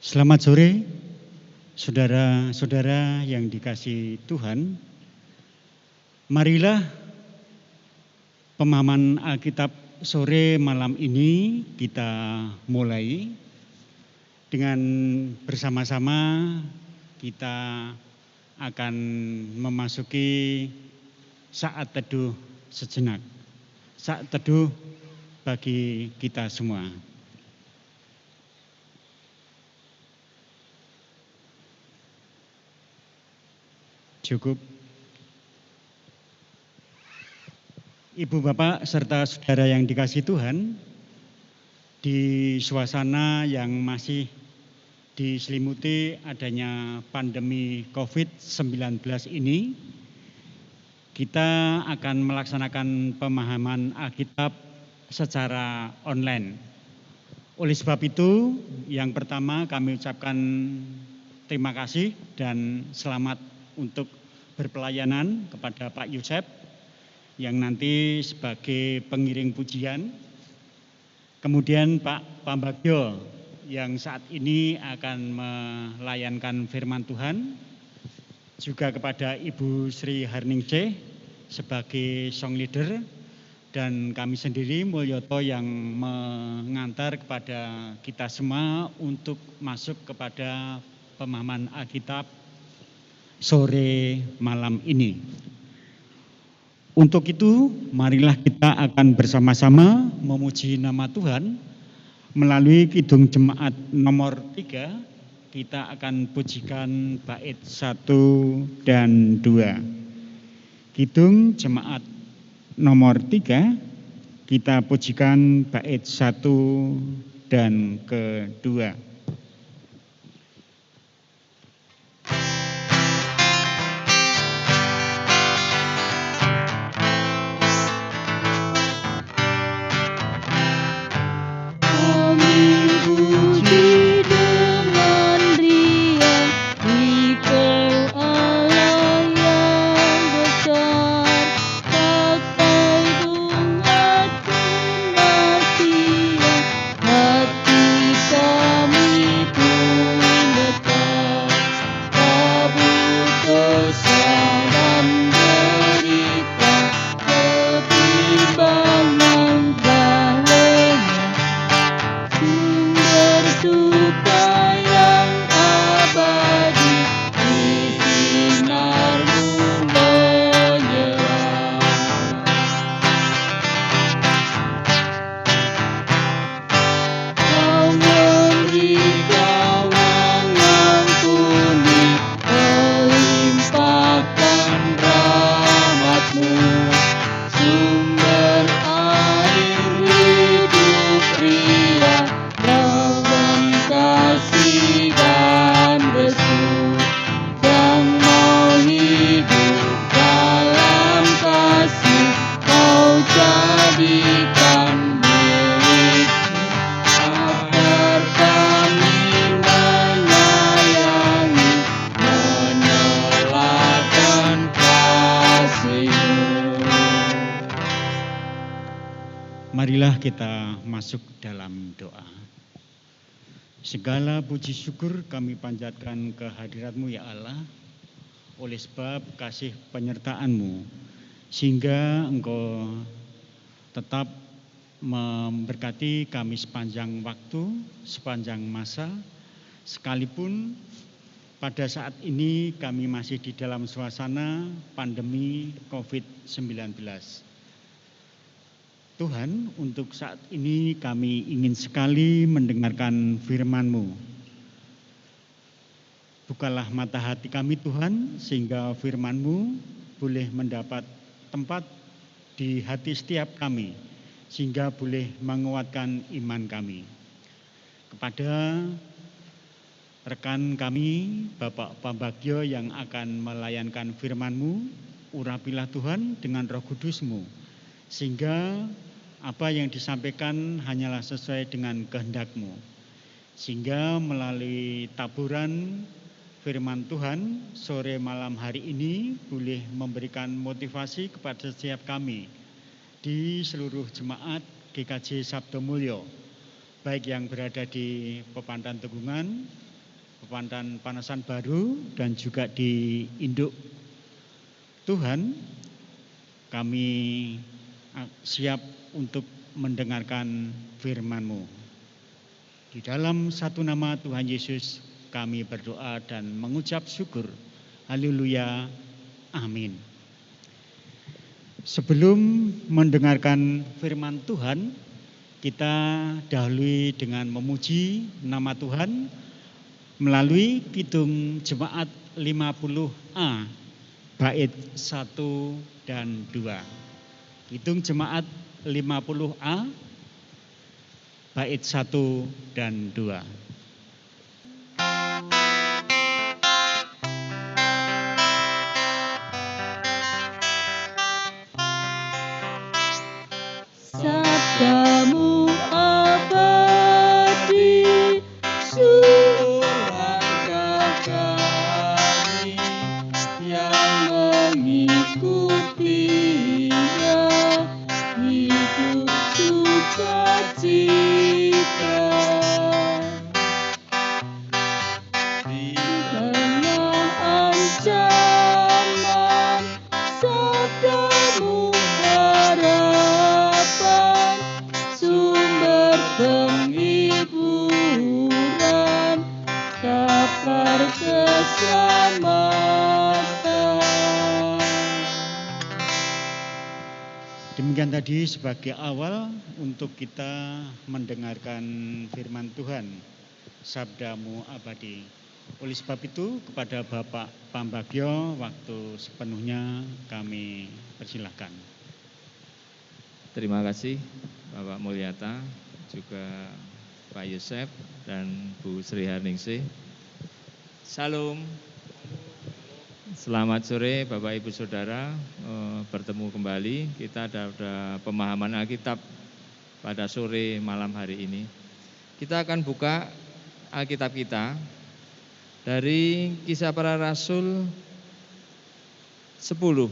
Selamat sore, saudara-saudara yang dikasihi Tuhan. Marilah pemahaman Alkitab sore malam ini kita mulai dengan bersama-sama kita akan memasuki saat teduh sejenak. Saat teduh bagi kita semua. Cukup. Ibu Bapak serta saudara yang dikasihi Tuhan, di suasana yang masih diselimuti adanya pandemi COVID-19 ini, kita akan melaksanakan pemahaman Alkitab secara online. Oleh sebab itu, yang pertama kami ucapkan terima kasih dan selamat untuk berpelayanan kepada Pak Yusef yang nanti sebagai pengiring pujian. Kemudian Pak Pambagio yang saat ini akan melayankan firman Tuhan. Juga kepada Ibu Sri Harningsih sebagai song leader. Dan kami sendiri Mulyoto yang mengantar kepada kita semua untuk masuk kepada pemahaman Alkitab sore malam ini. Untuk itu, marilah kita akan bersama-sama memuji nama Tuhan melalui Kidung Jemaat nomor 3. Kita akan pujikan bait 1 dan 2. Kidung Jemaat nomor 3, kita pujikan bait 1 dan kedua. Marilah kita masuk dalam doa. Segala puji syukur kami panjatkan kehadirat-Mu ya Allah, oleh sebab kasih penyertaan-Mu, sehingga Engkau tetap memberkati kami sepanjang waktu, sepanjang masa, sekalipun pada saat ini kami masih di dalam suasana pandemi COVID-19. Tuhan, untuk saat ini kami ingin sekali mendengarkan firman-Mu. Bukalah mata hati kami Tuhan, sehingga firman-Mu boleh mendapat tempat di hati setiap kami, sehingga boleh menguatkan iman kami. Kepada rekan kami, Bapak Pambagio yang akan melayankan firman-Mu, urapilah Tuhan dengan Roh Kudus-Mu, sehingga apa yang disampaikan hanyalah sesuai dengan kehendak-Mu. Sehingga melalui taburan firman Tuhan sore malam hari ini boleh memberikan motivasi kepada setiap kami di seluruh jemaat GKJ Sabdo Mulyo, baik yang berada di Pepandan Tegungan Pepandan Panasan Baru dan juga di Induk Tuhan, kami siap untuk mendengarkan firman-Mu. Di dalam satu nama Tuhan Yesus kami berdoa dan mengucap syukur. Haleluya. Amin. Sebelum mendengarkan firman Tuhan, kita dahului dengan memuji nama Tuhan melalui Kidung Jemaat 50A bait 1 dan 2. Kidung Jemaat 50A bait 1 dan 2. Sabdamu abadi, langkah kami yang mengikutinya, hidup sukacita. Di tengah ancaman, sabdamu harapan, sumber penghiburan, kabar keselamatan. Demikian tadi sebagai awal untuk kita mendengarkan firman Tuhan, Sabdamu abadi. Oleh sebab itu kepada Bapak Pambagio, waktu sepenuhnya kami persilahkan. Terima kasih Bapak Mulyata, juga Pak Yosef dan Bu Sri Harningsih. Salam. Selamat sore Bapak Ibu Saudara, bertemu kembali. Kita ada pemahaman Alkitab pada sore malam hari ini. Kita akan buka Alkitab kita dari Kisah Para Rasul 10.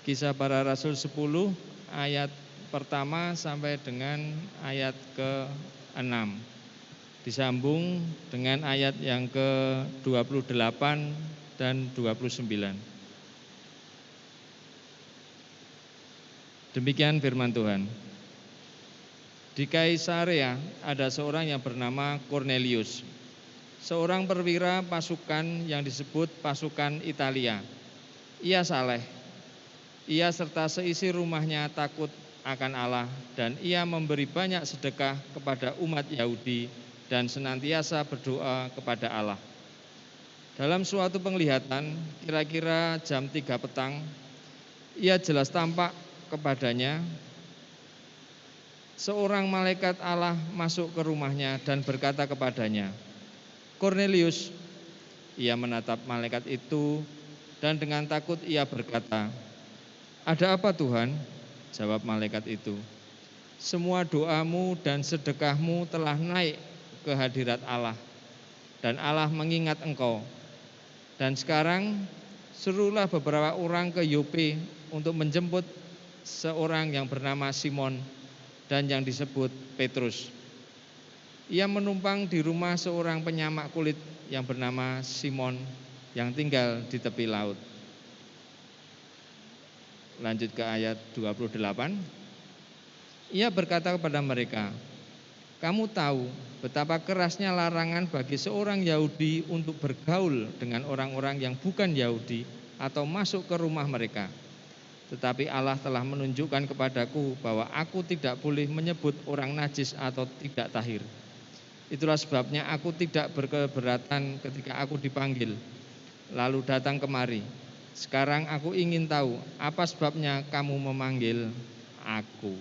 Kisah Para Rasul 10 ayat pertama sampai dengan ayat ke-6. Disambung dengan ayat yang ke-28 dan 29. Demikian firman Tuhan. Di Kaisarea ada seorang yang bernama Cornelius, seorang perwira pasukan yang disebut pasukan Italia. Ia saleh. Ia serta seisi rumahnya takut akan Allah, dan ia memberi banyak sedekah kepada umat Yahudi dan senantiasa berdoa kepada Allah. Dalam suatu penglihatan, kira-kira jam 3 petang, ia jelas tampak kepadanya seorang malaikat Allah masuk ke rumahnya dan berkata kepadanya, "Cornelius." Ia menatap malaikat itu dan dengan takut ia berkata, "Ada apa Tuhan?" Jawab malaikat itu, "Semua doamu dan sedekahmu telah naik ke hadirat Allah, dan Allah mengingat engkau. Dan sekarang suruhlah beberapa orang ke Yope untuk menjemput seorang yang bernama Simon dan yang disebut Petrus. Ia menumpang di rumah seorang penyamak kulit yang bernama Simon yang tinggal di tepi laut." Lanjut ke ayat 28. Ia berkata kepada mereka, "Kamu tahu betapa kerasnya larangan bagi seorang Yahudi untuk bergaul dengan orang-orang yang bukan Yahudi atau masuk ke rumah mereka. Tetapi Allah telah menunjukkan kepadaku bahwa aku tidak boleh menyebut orang najis atau tidak tahir. Itulah sebabnya aku tidak berkeberatan ketika aku dipanggil, lalu datang kemari. Sekarang aku ingin tahu apa sebabnya kamu memanggil aku."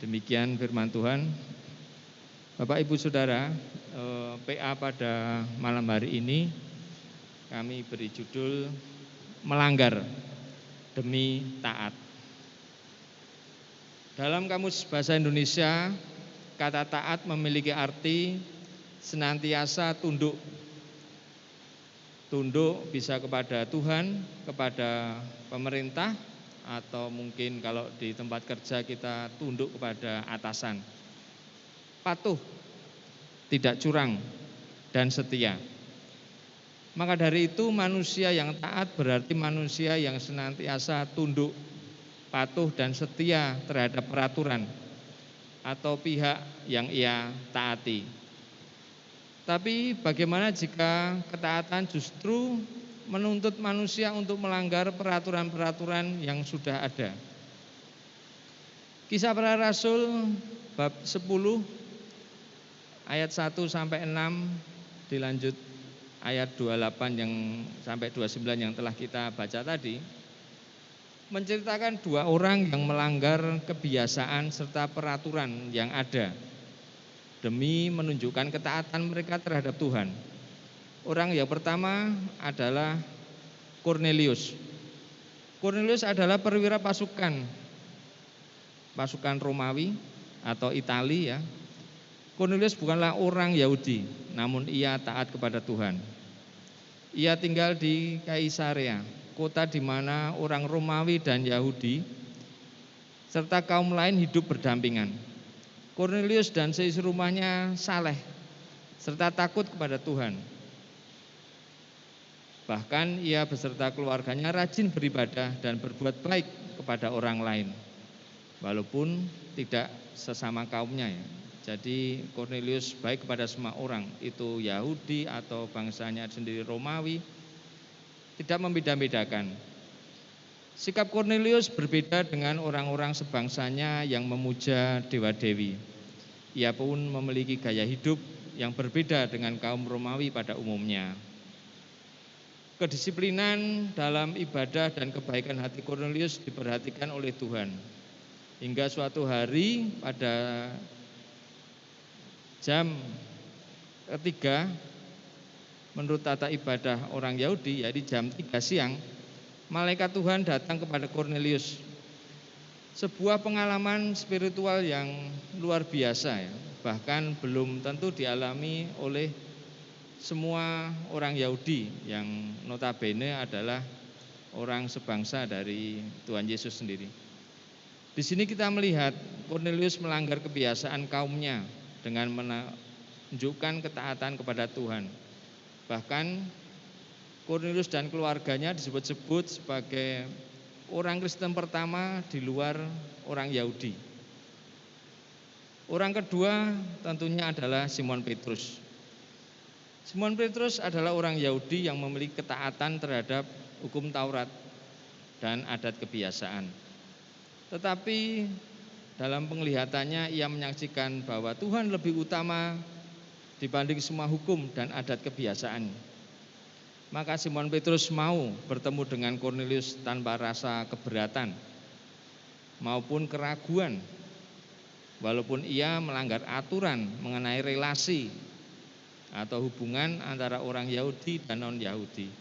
Demikian firman Tuhan. Bapak Ibu Saudara, PA pada malam hari ini kami beri judul Melanggar Demi Taat. Dalam Kamus Bahasa Indonesia, kata taat memiliki arti senantiasa tunduk. Tunduk bisa kepada Tuhan, kepada pemerintah, atau mungkin kalau di tempat kerja kita tunduk kepada atasan. Patuh, tidak curang, dan setia. Maka dari itu manusia yang taat berarti manusia yang senantiasa tunduk, patuh, dan setia terhadap peraturan atau pihak yang ia taati. Tapi bagaimana jika ketaatan justru menuntut manusia untuk melanggar peraturan-peraturan yang sudah ada? Kisah Para Rasul bab 10 ayat 1 sampai 6 dilanjut ayat 28 yang sampai 29 yang telah kita baca tadi, menceritakan dua orang yang melanggar kebiasaan serta peraturan yang ada demi menunjukkan ketaatan mereka terhadap Tuhan. Orang yang pertama adalah Kornelius. Kornelius adalah perwira pasukan Romawi atau Itali ya. Kornelius bukanlah orang Yahudi, namun ia taat kepada Tuhan. Ia tinggal di Kaisarea, kota di mana orang Romawi dan Yahudi serta kaum lain hidup berdampingan. Kornelius dan seisi rumahnya saleh serta takut kepada Tuhan. Bahkan ia beserta keluarganya rajin beribadah dan berbuat baik kepada orang lain, walaupun tidak sesama kaumnya ya. Jadi Kornelius baik kepada semua orang, itu Yahudi atau bangsanya sendiri Romawi, tidak membeda-bedakan. Sikap Kornelius berbeda dengan orang-orang sebangsanya yang memuja dewa-dewi. Ia pun memiliki gaya hidup yang berbeda dengan kaum Romawi pada umumnya. Kedisiplinan dalam ibadah dan kebaikan hati Kornelius diperhatikan oleh Tuhan. Hingga suatu hari pada jam ketiga menurut tata ibadah orang Yahudi, yaitu jam 3 siang, malaikat Tuhan datang kepada Kornelius. Sebuah pengalaman spiritual yang luar biasa ya, bahkan belum tentu dialami oleh semua orang Yahudi yang notabene adalah orang sebangsa dari Tuhan Yesus sendiri. Di sini kita melihat Kornelius melanggar kebiasaan kaumnya dengan menunjukkan ketaatan kepada Tuhan. Bahkan Kornelius dan keluarganya disebut-sebut sebagai orang Kristen pertama di luar orang Yahudi. Orang kedua tentunya adalah Simon Petrus. Simon Petrus adalah orang Yahudi yang memiliki ketaatan terhadap hukum Taurat dan adat kebiasaan. Tetapi dalam penglihatannya ia menyaksikan bahwa Tuhan lebih utama dibanding semua hukum dan adat kebiasaan. Maka Simon Petrus mau bertemu dengan Kornelius tanpa rasa keberatan maupun keraguan, walaupun ia melanggar aturan mengenai relasi atau hubungan antara orang Yahudi dan non-Yahudi.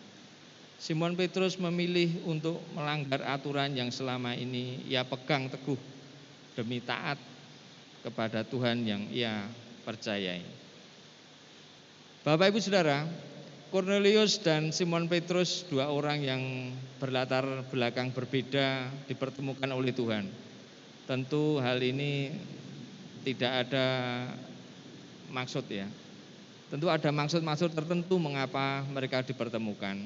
Simon Petrus memilih untuk melanggar aturan yang selama ini ia pegang teguh demi taat kepada Tuhan yang ia percayai. Bapak Ibu Saudara, Kornelius dan Simon Petrus, dua orang yang berlatar belakang berbeda, dipertemukan oleh Tuhan. Tentu hal ini tidak ada maksud ya. Tentu ada maksud-maksud tertentu mengapa mereka dipertemukan.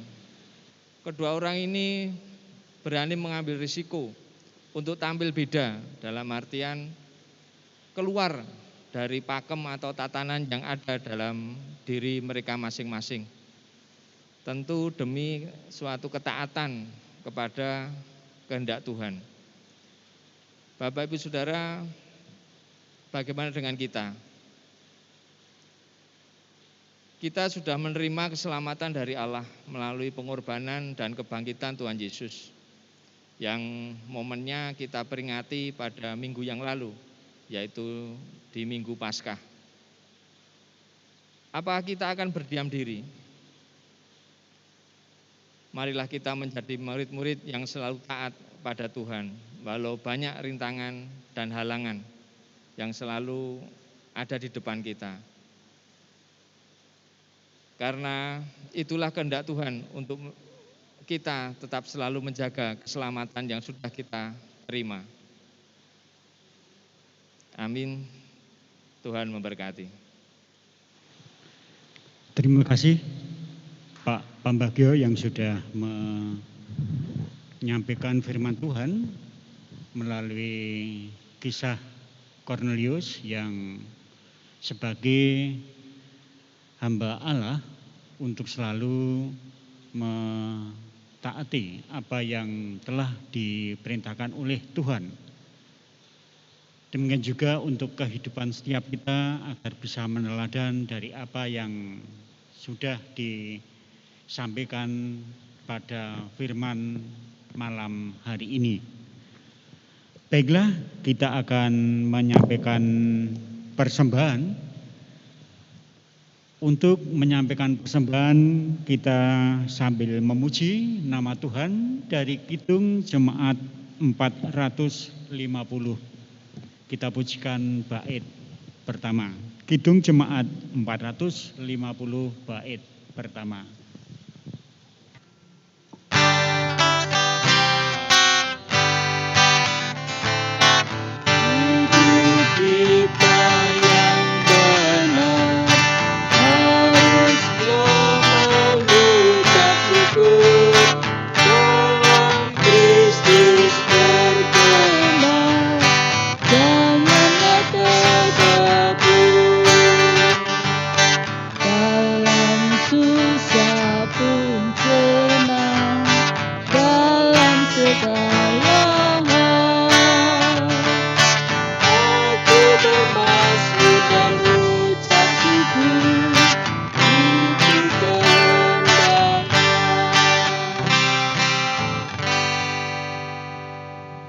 Kedua orang ini berani mengambil risiko untuk tampil beda, dalam artian keluar dari pakem atau tatanan yang ada dalam diri mereka masing-masing. Tentu demi suatu ketaatan kepada kehendak Tuhan. Bapak Ibu Saudara, bagaimana dengan kita? Kita sudah menerima keselamatan dari Allah melalui pengorbanan dan kebangkitan Tuhan Yesus, yang momennya kita peringati pada minggu yang lalu, yaitu di Minggu Paskah. Apa kita akan berdiam diri? Marilah kita menjadi murid-murid yang selalu taat pada Tuhan, walau banyak rintangan dan halangan yang selalu ada di depan kita. Karena itulah kehendak Tuhan untuk kita tetap selalu menjaga keselamatan yang sudah kita terima. Amin. Tuhan memberkati. Terima kasih Pak Pambagio yang sudah menyampaikan firman Tuhan melalui kisah Kornelius yang sebagai hamba Allah untuk selalu mentaati apa yang telah diperintahkan oleh Tuhan. Demikian juga untuk kehidupan setiap kita agar bisa meneladan dari apa yang sudah disampaikan pada firman malam hari ini. Baiklah, kita akan menyampaikan persembahan. Untuk menyampaikan persembahan kita sambil memuji nama Tuhan dari Kidung Jemaat 450. Kita pujikan bait pertama. Kidung Jemaat 450 bait pertama.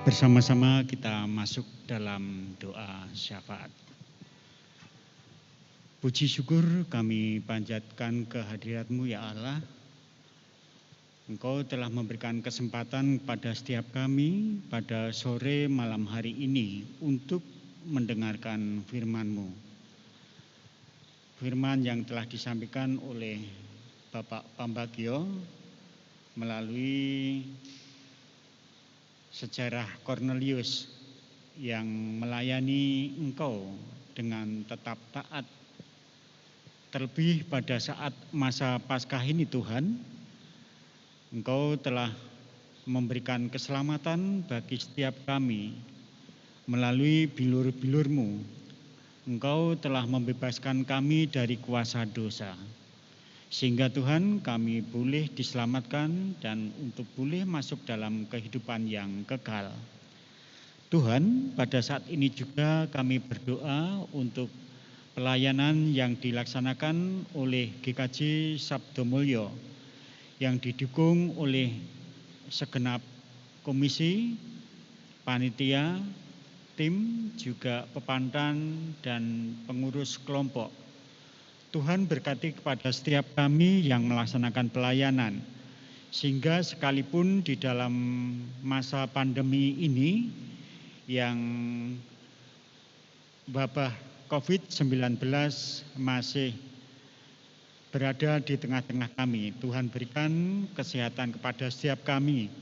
Bersama-sama kita masuk dalam doa syafaat. Puji syukur kami panjatkan kehadirat-Mu ya Allah. Engkau telah memberikan kesempatan pada setiap kami pada sore malam hari ini untuk mendengarkan firman-Mu. Firman yang telah disampaikan oleh Bapak Pambagio melalui sejarah Kornelius yang melayani Engkau dengan tetap taat. Terlebih pada saat masa Paskah ini Tuhan, Engkau telah memberikan keselamatan bagi setiap kami melalui bilur-bilur-Mu. Engkau telah membebaskan kami dari kuasa dosa. Sehingga Tuhan kami boleh diselamatkan dan untuk boleh masuk dalam kehidupan yang kekal. Tuhan, pada saat ini juga kami berdoa untuk pelayanan yang dilaksanakan oleh GKJ Sabdo Mulyo yang didukung oleh segenap komisi, panitia, tim, juga pepantan dan pengurus kelompok. Tuhan berkati kepada setiap kami yang melaksanakan pelayanan, sehingga sekalipun di dalam masa pandemi ini yang wabah COVID-19 masih berada di tengah-tengah kami, Tuhan berikan kesehatan kepada setiap kami.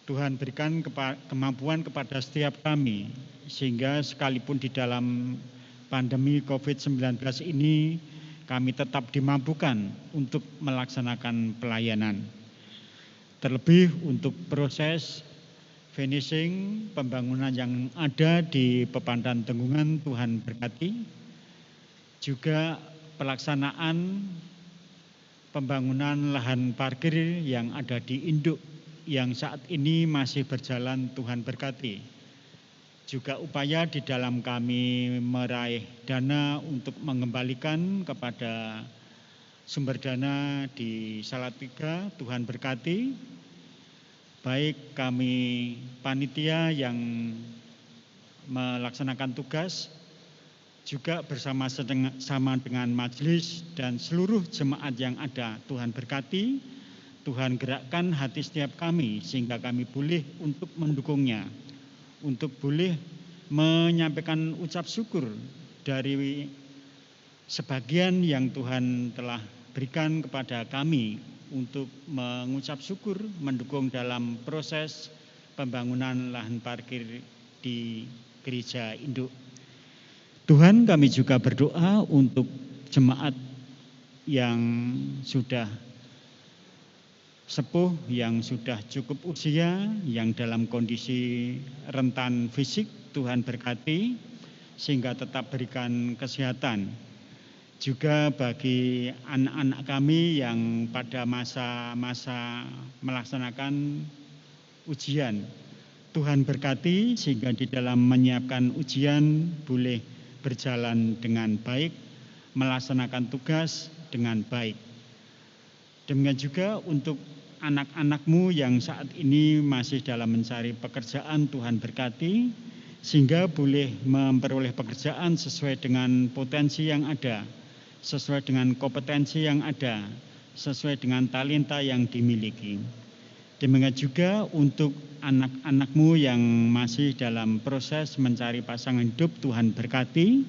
Tuhan berikan kemampuan kepada setiap kami, sehingga sekalipun di dalam pandemi COVID-19 ini kami tetap dimampukan untuk melaksanakan pelayanan. Terlebih untuk proses finishing pembangunan yang ada di Pepandan Tenggungan, Tuhan berkati. Juga pelaksanaan pembangunan lahan parkir yang ada di Induk yang saat ini masih berjalan, Tuhan berkati. Juga upaya di dalam kami meraih dana untuk mengembalikan kepada sumber dana di Salatiga, Tuhan berkati. Baik kami panitia yang melaksanakan tugas, juga bersama-sama dengan majelis dan seluruh jemaat yang ada, Tuhan berkati. Tuhan gerakkan hati setiap kami sehingga kami boleh untuk mendukungnya, untuk boleh menyampaikan ucap syukur dari sebagian yang Tuhan telah berikan kepada kami untuk mengucap syukur mendukung dalam proses pembangunan lahan parkir di Gereja Induk. Tuhan, kami juga berdoa untuk jemaat yang sudah sepuh, yang sudah cukup usia, yang dalam kondisi rentan fisik. Tuhan berkati sehingga tetap berikan kesehatan. Juga bagi anak-anak kami yang pada masa-masa melaksanakan ujian, Tuhan berkati sehingga di dalam menyiapkan ujian boleh berjalan dengan baik, melaksanakan tugas dengan baik. Demikian juga untuk anak-anak-Mu yang saat ini masih dalam mencari pekerjaan, Tuhan berkati sehingga boleh memperoleh pekerjaan sesuai dengan potensi yang ada, sesuai dengan kompetensi yang ada, sesuai dengan talenta yang dimiliki. Demikian juga untuk anak-anak-Mu yang masih dalam proses mencari pasangan hidup, Tuhan berkati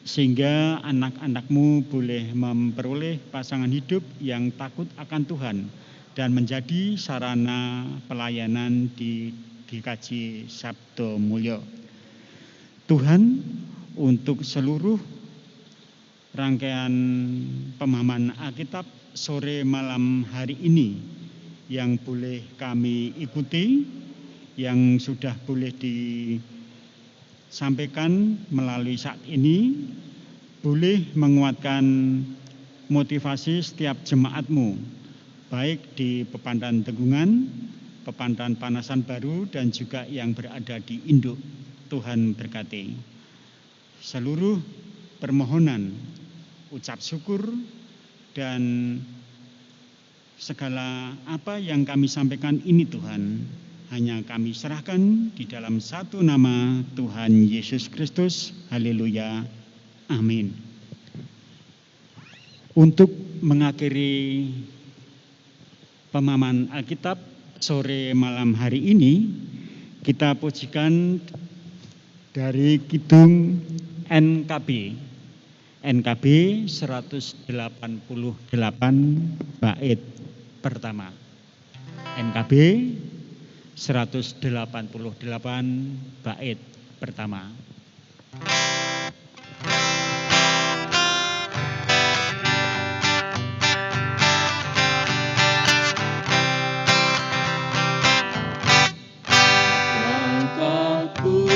sehingga anak-anak-Mu boleh memperoleh pasangan hidup yang takut akan Tuhan dan menjadi sarana pelayanan di GKJ Sabdo Mulyo. Tuhan, untuk seluruh rangkaian pemahaman Alkitab sore malam hari ini yang boleh kami ikuti, yang sudah boleh disampaikan melalui saat ini, boleh menguatkan motivasi setiap jemaat-Mu, baik di Pepandan Tegungan, Pepandan Panasan Baru, dan juga yang berada di Induk. Tuhan berkati. Seluruh permohonan, ucap syukur, dan segala apa yang kami sampaikan ini Tuhan, hanya kami serahkan di dalam satu nama Tuhan Yesus Kristus. Haleluya. Amin. Untuk mengakhiri pemahaman Alkitab sore malam hari ini, kita pujikan dari Kidung NKB 188 bait pertama. NKB 188 bait pertama. Langkahku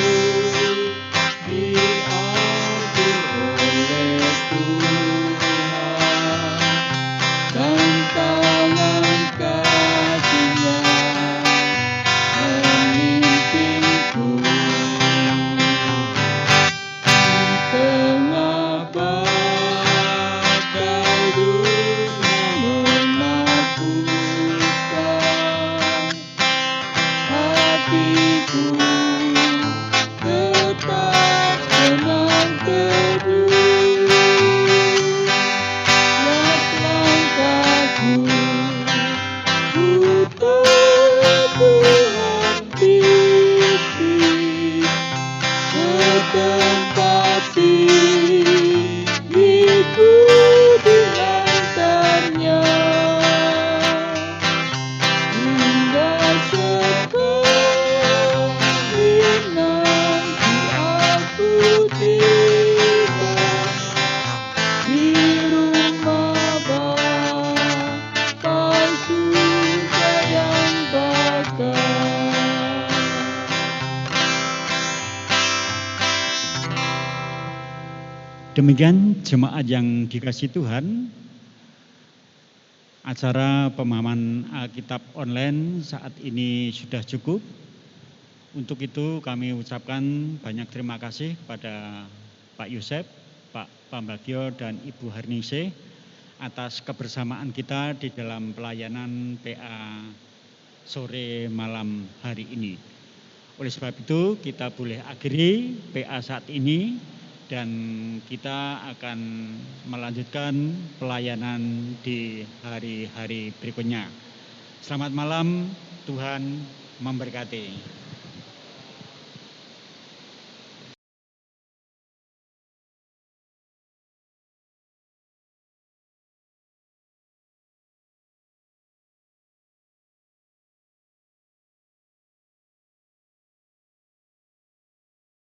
diatur oleh Tuhan, dan tangan kasih-Nya memimpinku. Di tengah badai dunia menakutkan, hatiku tetap tenang teduh. Setiap langkahku ku Tuhan pimpin setempati hidupku di antaranya, hingga sekali nanti aku tiba di rumah Bapa surga yang bakal. Demikian jemaat yang dikasihi Tuhan, acara pemahaman Alkitab online saat ini sudah cukup. Untuk itu kami ucapkan banyak terima kasih kepada Pak Yosep, Pak Pambagio, dan Ibu Herningsih atas kebersamaan kita di dalam pelayanan PA sore malam hari ini. Oleh sebab itu kita boleh akhiri PA saat ini dan kita akan melanjutkan pelayanan di hari-hari berikutnya. Selamat malam, Tuhan memberkati.